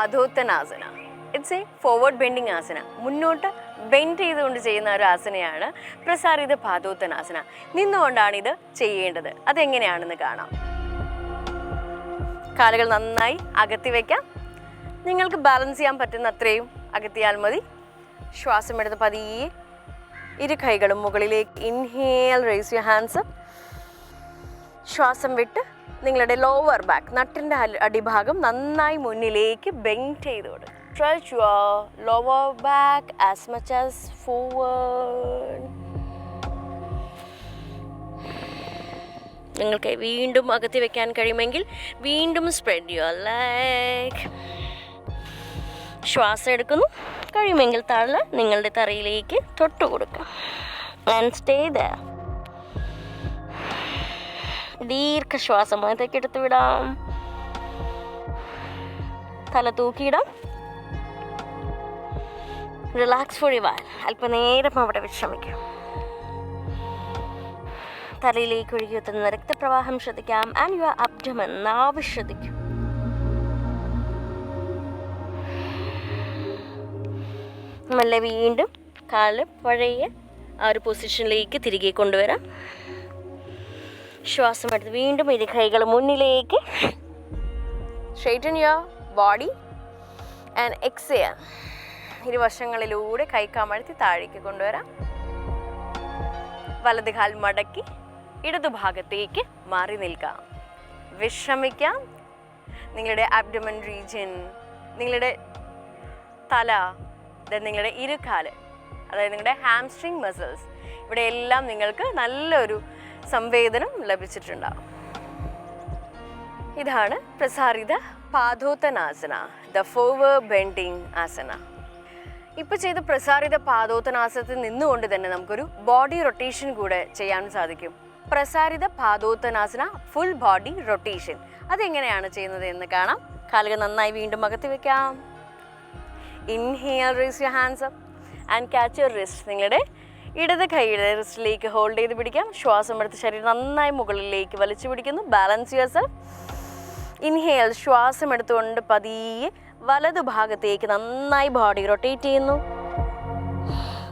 പാദോത്തനാസന. It's a forward bending asana. മുന്നോട്ട് bend ചെയ്തുകൊണ്ട് ചെയ്യുന്ന ഒരു ആസനയാണ് പ്രസാരിത പാദോത്തനാസന. നിന്നുകൊണ്ടാണ് ഇത് ചെയ്യേണ്ടത്. അതെങ്ങനെയാണെന്ന് കാണാം. കാലുകൾ നന്നായി അകത്തി വയ്ക്കാം. നിങ്ങൾക്ക് ബാലൻസ് ചെയ്യാൻ പറ്റുന്ന അത്രയും അകത്തിയാൽ മതി. ശ്വാസം എടുത്ത് പതിയെ ഇരു കൈകളും മുകളിലേക്ക്. Inhale, raise your hands. ശ്വാസം വിട്ട് നിങ്ങളുടെ ലോവർ ബാക്ക്, നട്ടിൻ്റെ അടിഭാഗം നന്നായി മുന്നിലേക്ക് ബെൻഡ് ചെയ്ത് കൊടുക്കുക. Stretch your lower back as much as forward. നിങ്ങൾക്ക് വീണ്ടും അകത്തി വെക്കാൻ കഴിയുമെങ്കിൽ വീണ്ടും സ്പ്രെഡ് യുവർ ലെഗ്. ശ്വാസം എടുക്കുന്നു. കഴിയുമെങ്കിൽ താഴെ നിങ്ങളുടെ തറയിലേക്ക് തൊട്ടു കൊടുക്കുക. And stay there. ദീർഘശ്വാസം അകത്തേക്ക് എടുത്തു വിടാം. തല തൂക്കിയിടാം. Relax for a while. അല്പനേരം അവിടെ വിശ്രമിക്കാം. തലയിലേക്ക് ഒഴുകിയെത്തുന്ന രക്തപ്രവാഹം ശ്രദ്ധിക്കാം. ആൻഡ് യുവർ അബ്ഡമൻ, നാവ് ശ്രദ്ധിക്കും. നല്ല വീണ്ടും കാല് പഴയ ആ ഒരു പൊസിഷനിലേക്ക് തിരികെ കൊണ്ടുവരാം. ശ്വാസം എടുത്ത് വീണ്ടും ഇരു കൈകൾ മുന്നിലേക്ക്. Straighten your body and exhale. ഇരുവശങ്ങളിലൂടെ കൈ കമഴ്ത്തി താഴേക്ക് കൊണ്ടുവരാം. വലത് കാൽ മടക്കി ഇടതുഭാഗത്തേക്ക് മാറി നിൽക്കാം. വിശ്രമിക്കാം. നിങ്ങളുടെ ആബ്ഡമൻ റീജിയൻ, നിങ്ങളുടെ തല, നിങ്ങളുടെ ഇരുകാല്, അതായത് നിങ്ങളുടെ ഹാംസ്ട്രിങ് മസിൽസ്, ഇവിടെ എല്ലാം നിങ്ങൾക്ക് നല്ലൊരു സംവേദനം ലഭിച്ചിട്ടുണ്ടാകും. ഇതാണ് പ്രസാരിത പാദോത്തനാസന, ദ ഫോർവേഡ് ബെൻഡിങ് ആസന. ഇപ്പോൾ ചെയ്ത പ്രസാരിത പാദോത്തനാസനത്തിൽ നിന്നുകൊണ്ട് തന്നെ നമുക്കൊരു ബോഡി റൊട്ടേഷൻ കൂടെ ചെയ്യാൻ സാധിക്കും. Prasarita Padottanasana full body rotation. അതെങ്ങനെയാണ് ചെയ്യുന്നത് എന്ന് കാണാം. കാലുകൾ നന്നായി വീണ്ടും അകത്തി വെക്കാം. Inhale, raise your hands up and catch your wrist. നിങ്ങളുടെ ഇടത് കൈയുടെ റിസ്റ്റിലേക്ക് ഹോൾഡ് ചെയ്ത് പിടിക്കാം. ശ്വാസം എടുത്ത് ശരീരം നന്നായി മുകളിലേക്ക് വലിച്ചു പിടിക്കുന്നു. Balance your self. ഇൻഹേൽ, ശ്വാസം എടുത്തുകൊണ്ട് പതിയെ വലതു ഭാഗത്തേക്ക് നന്നായി ബോഡി റൊട്ടേറ്റ് ചെയ്യുന്നു.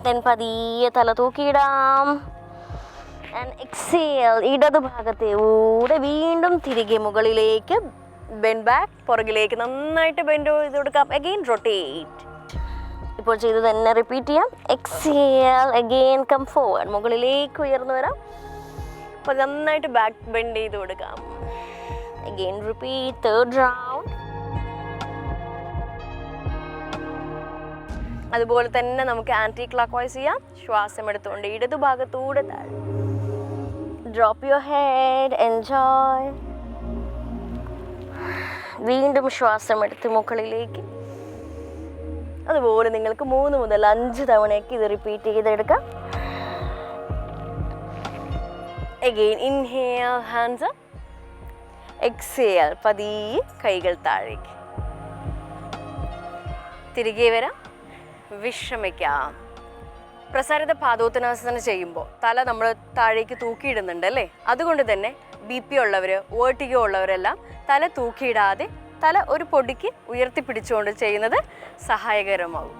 ദെൻ പതിയെ തല തൂക്കിയിടാം. ആൻഡ് എക്സേൽ, ഇടതു ഭാഗത്തൂടെ വീണ്ടും തിരികെ മുകളിലേക്ക് ബെൻഡ് ബാക്ക്. പുറകിലേക്ക് നന്നായിട്ട് ബെൻഡ് ചെയ്ത് കൊടുക്കാം. Again rotate. ഇപ്പോൾ ചെയ്ത് തന്നെ റിപ്പീറ്റ് ചെയ്യാം. Exhale, again come forward. മുകളിലേക്ക് ഉയർന്നു വരാം. അപ്പോൾ നന്നായിട്ട് ബാക്ക് ബെൻഡ് ചെയ്ത് കൊടുക്കാം. Again repeat. Third round. അതുപോലെ തന്നെ നമുക്ക് ആൻറ്റി ക്ലോക്ക് വൈസ് ചെയ്യാം. ശ്വാസം എടുത്തുകൊണ്ട് ഇടതുഭാഗത്തൂടെ താഴെ. Drop your head. എൻജോയ്. വീണ്ടും ശ്വാസം എടുത്ത് മുകളിലേക്ക്. അതുപോലെ നിങ്ങൾക്ക് 3 മുതൽ 5 തവണയൊക്കെ ഇത് റിപ്പീറ്റ് ചെയ്തെടുക്കാം. Again inhale, hands up. Exhale, പതിയെ കൈകൾ താഴേക്ക്. തിരികെ വരാം. വിശ്രമിക്കാം. പ്രസാരിത പാദോത്തനാസന ചെയ്യുമ്പോൾ തല നമ്മൾ താഴേക്ക് തൂക്കിയിടുന്നുണ്ട് അല്ലേ? അതുകൊണ്ട് തന്നെ BP ഉള്ളവർ, വേർട്ടിഗോ ഉള്ളവരെല്ലാം തല തൂക്കിയിടാതെ തല ഒരു പൊടിക്ക് ഉയർത്തിപ്പിടിച്ചുകൊണ്ട് ചെയ്യുന്നത് സഹായകരമാകും.